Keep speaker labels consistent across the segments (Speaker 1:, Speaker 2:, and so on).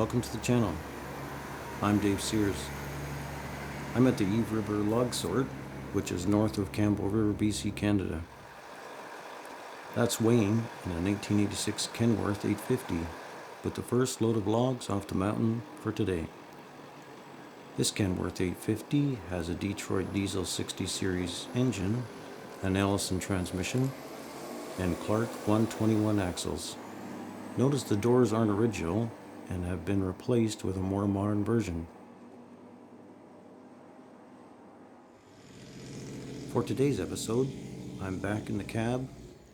Speaker 1: welcome to the channel. I'm Dave Sears. I'm at the Eve River Log Sort, which is north of Campbell River, BC, Canada. That's Wayne in a 1986 Kenworth 850 with the first load of logs off the mountain for today. This Kenworth 850 has a Detroit Diesel 60 series engine, an Allison transmission, and Clark 121 axles. Notice the doors aren't original and have been replaced with a more modern version. For today's episode, I'm back in the cab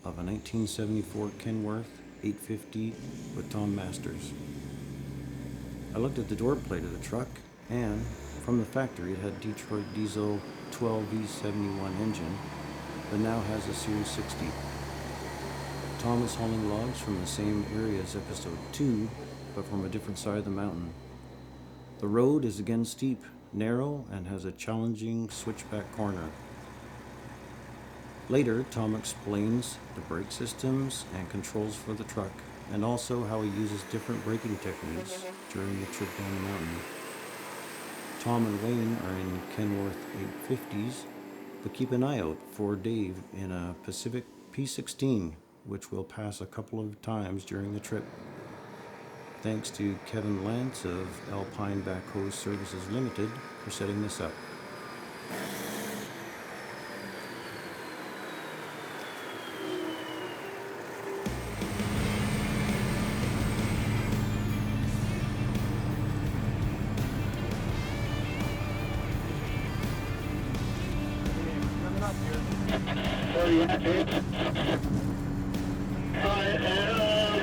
Speaker 1: of a 1974 Kenworth 850 with Tom Masters. I looked at the door plate of the truck and, from the factory, it had Detroit Diesel 12V71 engine, but now has a Series 60. Tom is hauling logs from the same area as episode 2, but from a different side of the mountain. The road is again steep, narrow, and has a challenging switchback corner. Later, Tom explains the brake systems and controls for the truck, and also how he uses different braking techniques during the trip down the mountain. Tom and Wayne are in Kenworth 850s, but keep an eye out for Dave in a Pacific P16, which will pass a couple of times during the trip. Thanks to Kevin Lantz of Alpine Backhoe Services Limited for setting this up.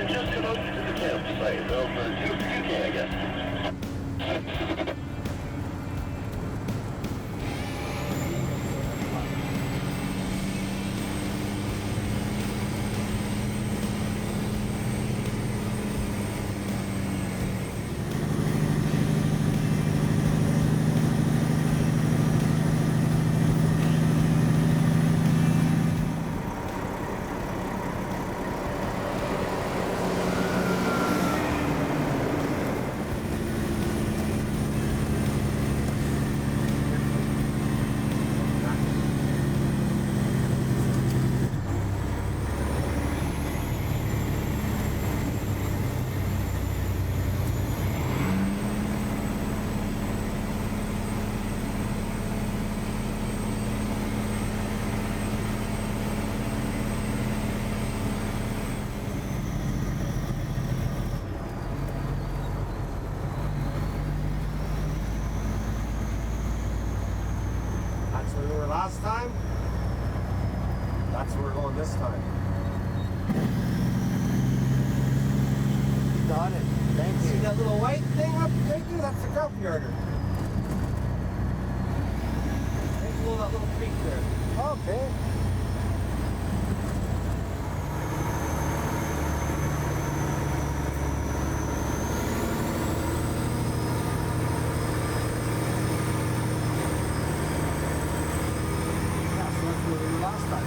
Speaker 2: Just about to the campsite, over to UK, I guess.
Speaker 3: Where we were last time, that's where we're going this time. You got it. Thank you. See that little white thing up there? That's the grub yarder. There's that little creek there. Okay. Last time.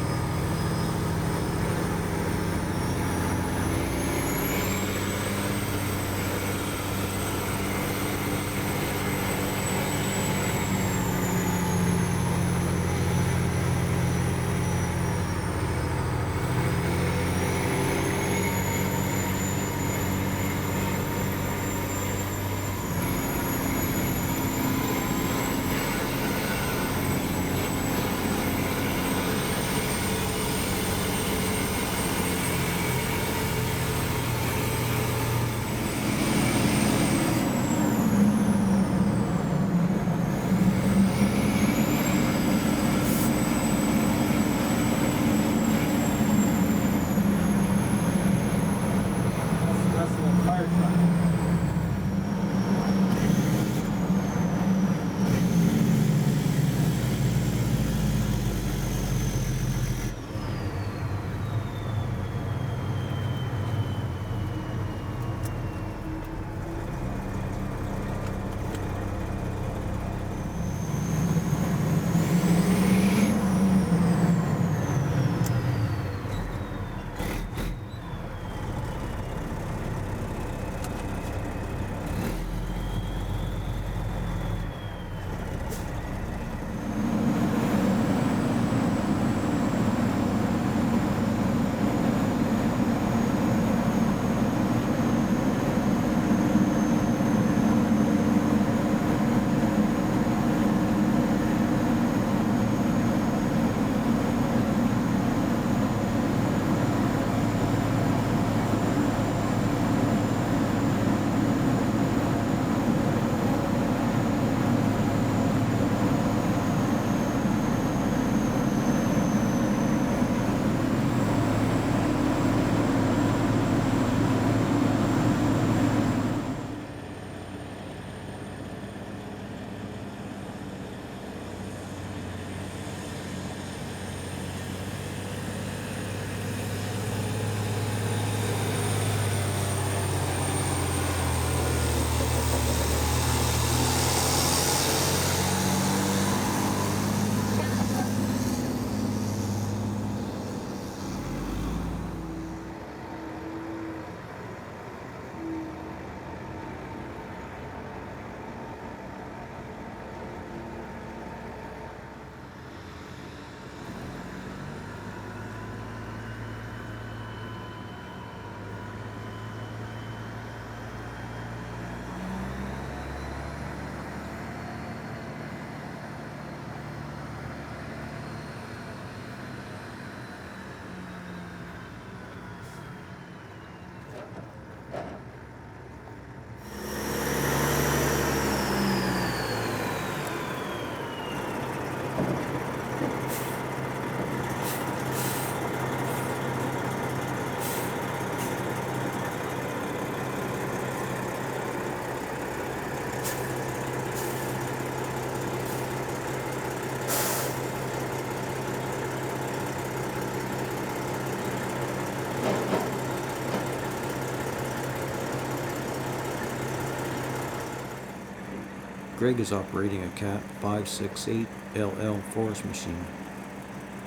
Speaker 1: Greg is operating a Cat 568 LL forest machine.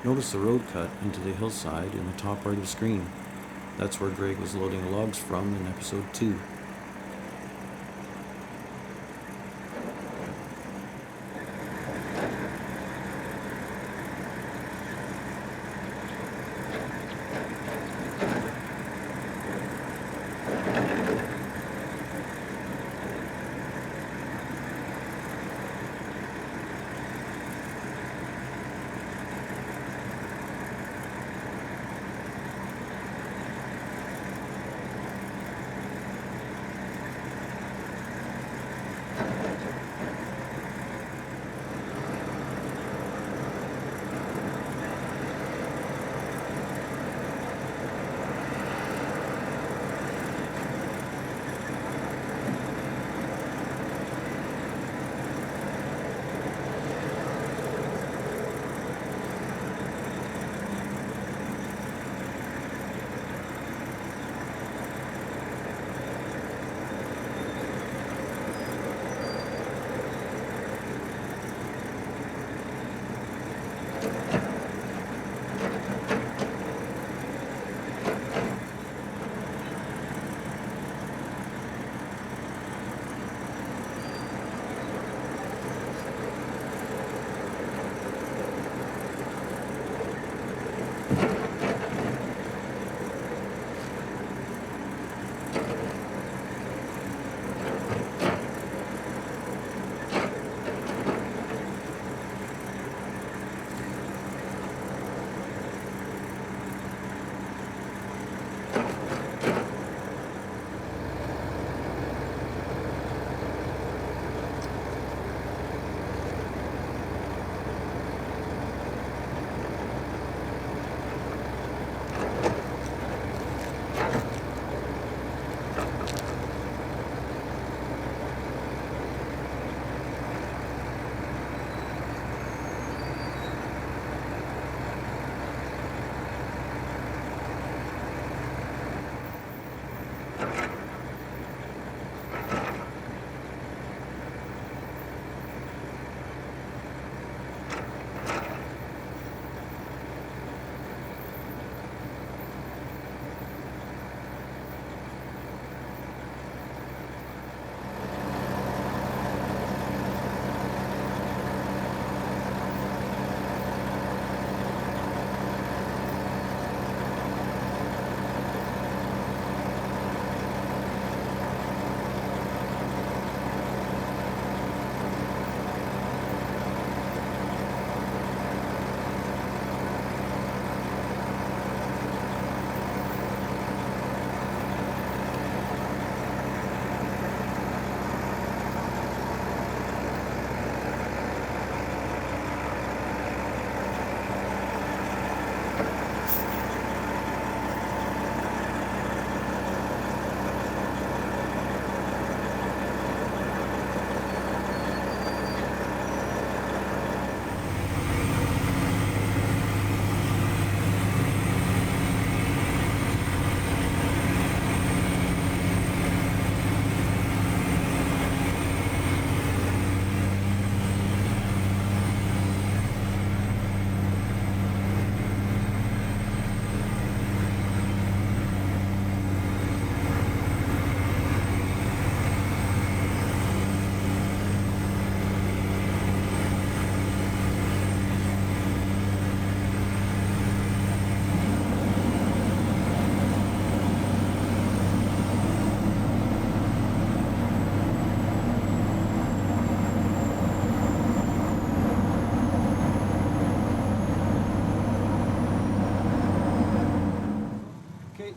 Speaker 1: Notice the road cut into the hillside in the top right of the screen. That's where Greg was loading logs from in episode 2.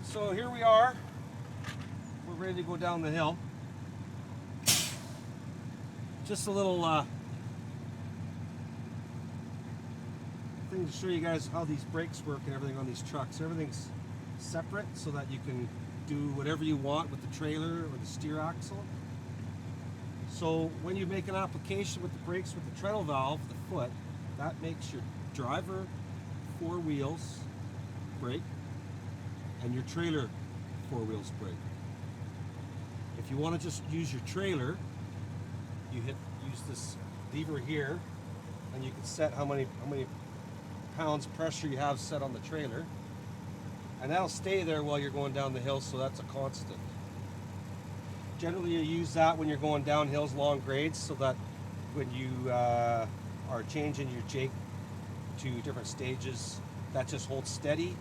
Speaker 3: So here we are. We're ready to go down the hill. Just a little thing to show you guys how these brakes work and everything on these trucks. Everything's separate so that you can do whatever you want with the trailer or the steer axle. So when you make an application with the brakes with the treadle valve, the foot, that makes your driver 4 wheels brake and your trailer 4 wheels brake. If you want to just use your trailer, you use use this lever here, and you can set how many pounds pressure you have set on the trailer, and that'll stay there while you're going down the hill, so that's a constant. Generally you use that when you're going down hills, long grades, so that when you are changing your jake to different stages, that just holds steady.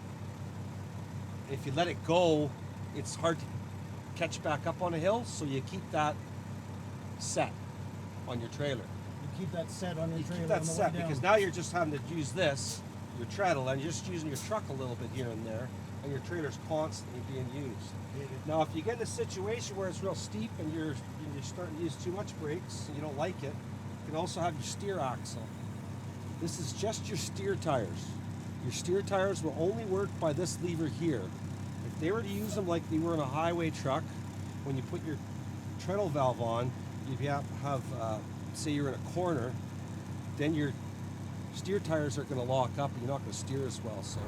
Speaker 3: If you let it go, it's hard to catch back up on a hill, so you keep that set on your trailer.
Speaker 4: You keep that set on your trailer.
Speaker 3: Keep that
Speaker 4: on the way
Speaker 3: set,
Speaker 4: down.
Speaker 3: because now you're just having to use this, your treadle, and you're just using your truck a little bit here and there, and your trailer's constantly being used. Now, if you get in a situation where it's real steep and you're starting to use too much brakes and you don't like it, you can also have your steer axle. This is just your steer tires. Your steer tires will only work by this lever here. If they were to use them like they were in a highway truck, when you put your treadle valve on, if you have say you're in a corner, then your steer tires are going to lock up and you're not going to steer as well. So.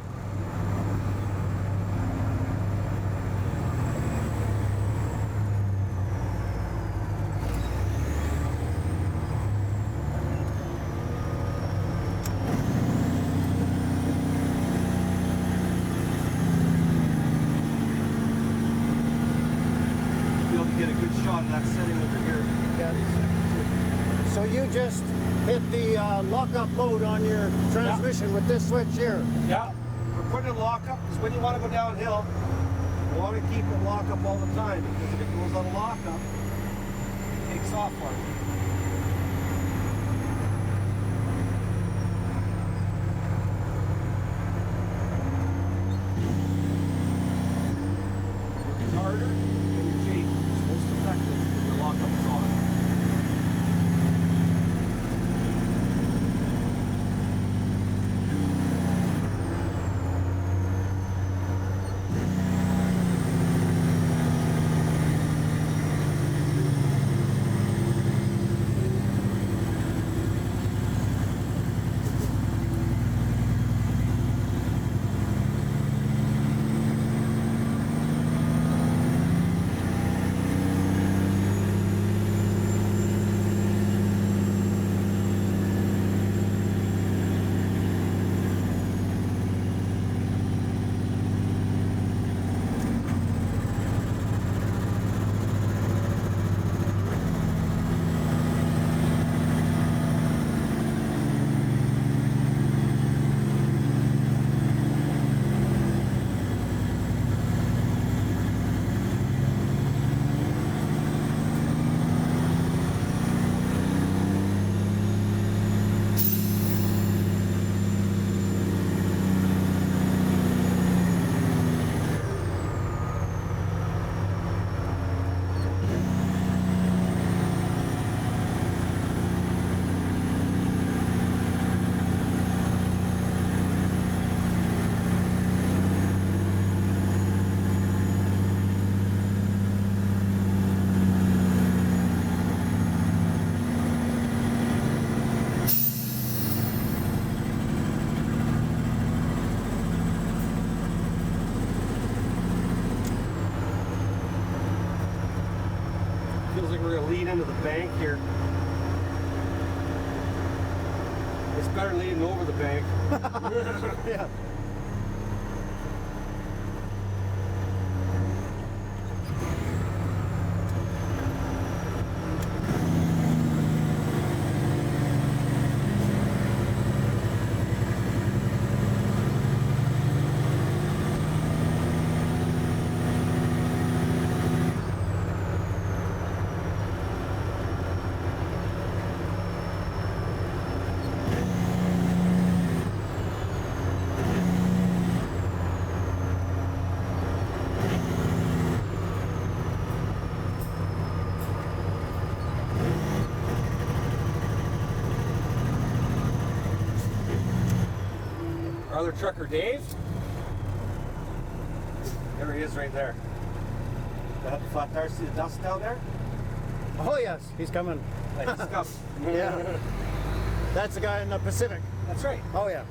Speaker 3: Get a good shot of that setting over here.
Speaker 4: Yeah. So you just hit the lock-up mode on your transmission with this switch here.
Speaker 3: Yeah, we're putting it lock-up because when you want to go downhill, you want to keep it lock-up all the time, because if it goes on lock-up, it takes off on you. It's harder than your jake. It's most effective when your lock-up is on. Feels like we're going to lead into the bank here. It's better than leading over the bank.
Speaker 4: Yeah.
Speaker 3: Our other trucker, Dave. There he is right there. That flat tire, see the dust down there?
Speaker 4: Oh yes, he's coming.
Speaker 3: Like, he's coming.
Speaker 4: Yeah. That's the guy in the Pacific.
Speaker 3: That's right.
Speaker 4: Oh yeah.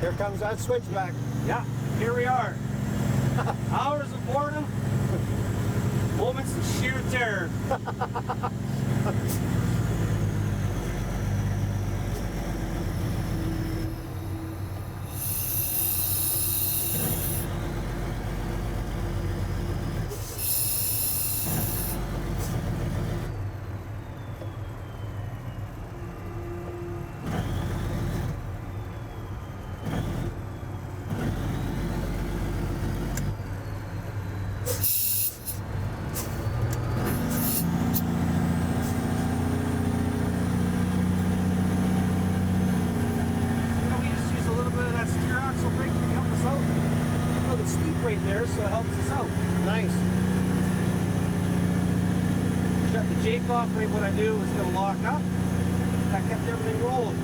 Speaker 4: Here comes that switchback.
Speaker 3: Yeah, here we are. Hours of boredom, moments of sheer terror. Right there, so it helps us out.
Speaker 4: Nice.
Speaker 3: Shut the Jake off right when I knew it was going to lock up. That kept everything rolling.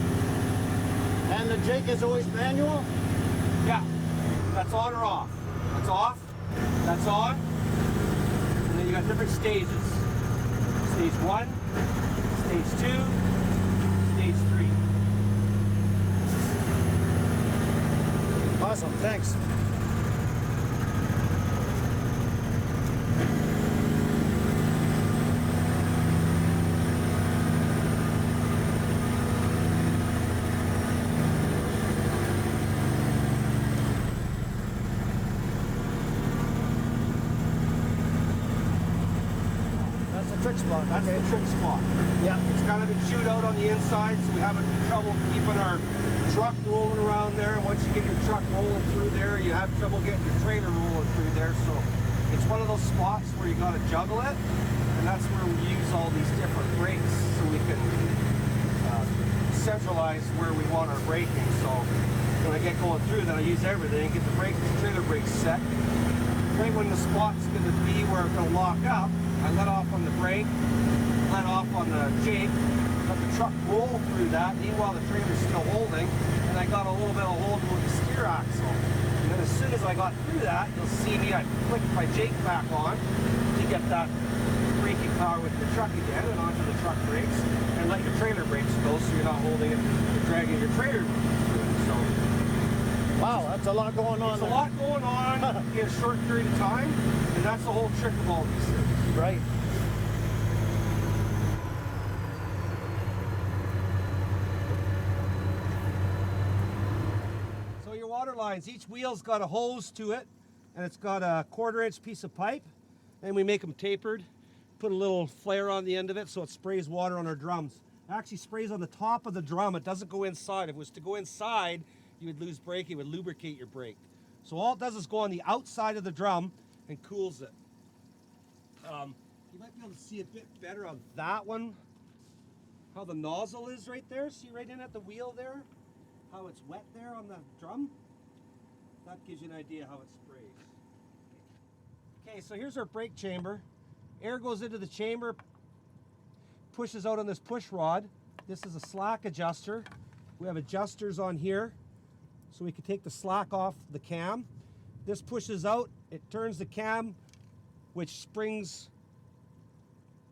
Speaker 4: And the Jake is always manual?
Speaker 3: Yeah, that's on or off. That's off, that's on, and then you got different stages. Stage 1, stage 2, stage 3.
Speaker 4: Awesome, thanks. Trick spot.
Speaker 3: That's the trick spot.
Speaker 4: Yeah.
Speaker 3: It's kind of been chewed out on the inside, so we haven't trouble keeping our truck rolling around there. And once you get your truck rolling through there, you have trouble getting your trailer rolling through there. So it's one of those spots where you got to juggle it, and that's where we use all these different brakes so we can centralize where we want our braking. So when I get going through, then I use everything, get the trailer brakes set. Right when the spot's going to be where it's going to lock up, I let off on the brake, let off on the Jake, let the truck roll through that. Meanwhile, the trailer's still holding, and I got a little bit of hold with the steer axle. And then as soon as I got through that, you'll see me, I clicked my Jake back on to get that braking power with the truck again, and onto the truck brakes, and let your trailer brakes go so you're not holding it, you're dragging your trailer through. So,
Speaker 4: wow, that's a lot going on.
Speaker 3: There's a lot going on in a short period of time, and that's the whole trick of all these things.
Speaker 4: Right.
Speaker 3: So your water lines, each wheel's got a hose to it, and it's got a 1/4-inch piece of pipe, and we make them tapered, put a little flare on the end of it so it sprays water on our drums. It actually sprays on the top of the drum, it doesn't go inside. If it was to go inside, you would lose braking, it would lubricate your brake. So all it does is go on the outside of the drum and cools it. You might be able to see a bit better on that one, how the nozzle is right there. See right in at the wheel there, how it's wet there on the drum? That gives you an idea how it sprays. Okay, so here's our brake chamber. Air goes into the chamber, pushes out on this push rod. This is a slack adjuster. We have adjusters on here, so we can take the slack off the cam. This pushes out, it turns the cam, which springs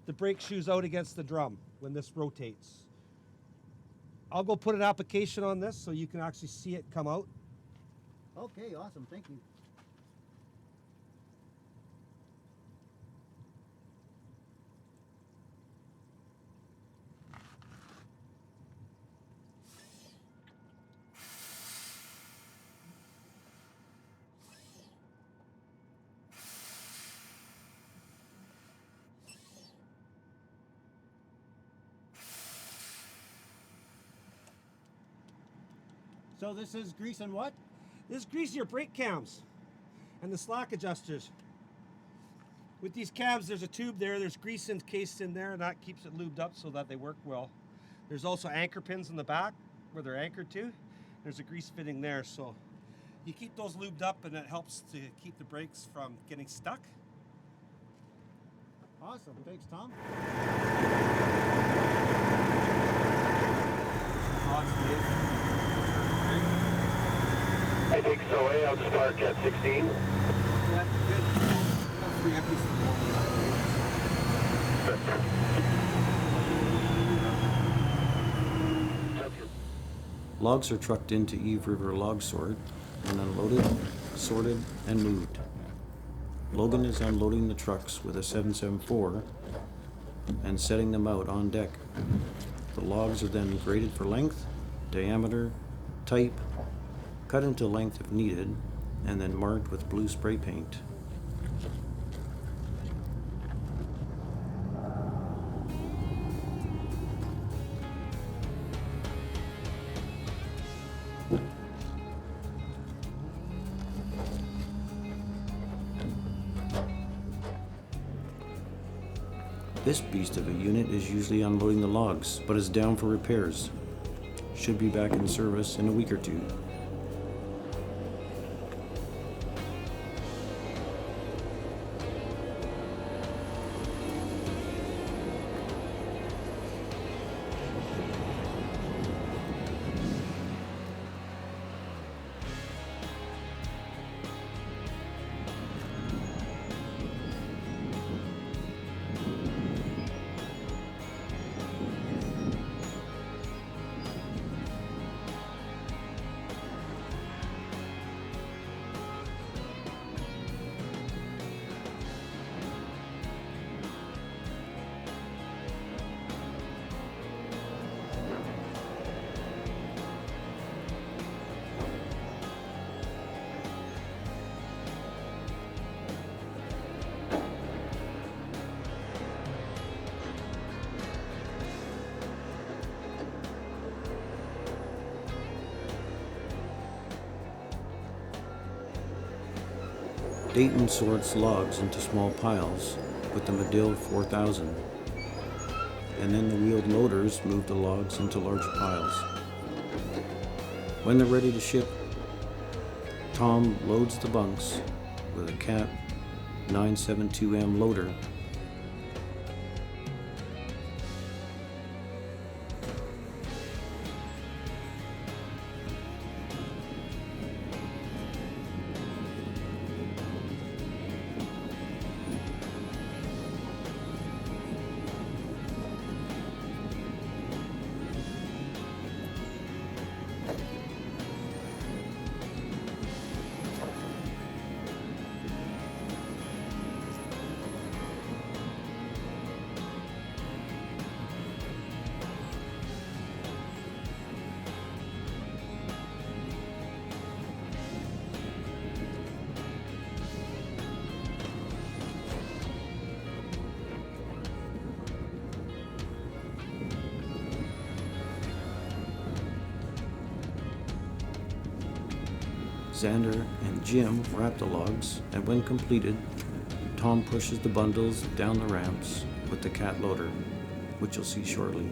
Speaker 3: the brake shoes out against the drum when this rotates. I'll go put an application on this so you can actually see it come out.
Speaker 4: Okay, awesome, thank you. So this is greasing what?
Speaker 3: This is greasing your brake cams and the slack adjusters. With these cabs, there's a tube there, there's grease encased in there, and that keeps it lubed up so that they work well. There's also anchor pins in the back where they're anchored to. There's a grease fitting there, so you keep those lubed up and it helps to keep the brakes from getting stuck.
Speaker 4: Awesome, thanks Tom.
Speaker 2: I think so, I'll just park at 16.
Speaker 3: Yeah, good. Three empties in the morning.
Speaker 1: Logs are trucked into Eve River Log Sort and unloaded, sorted, and moved. Logan is unloading the trucks with a 774 and setting them out on deck. The logs are then graded for length, diameter, type, cut into length if needed, and then marked with blue spray paint. This beast of a unit is usually unloading the logs, but is down for repairs. Should be back in service in a week or two. Dayton sorts logs into small piles with the Medill 4000, and then the wheeled loaders move the logs into larger piles. When they're ready to ship, Tom loads the bunks with a Cat 972M loader. Xander and Jim wrap the logs, and when completed, Tom pushes the bundles down the ramps with the Cat loader, which you'll see shortly.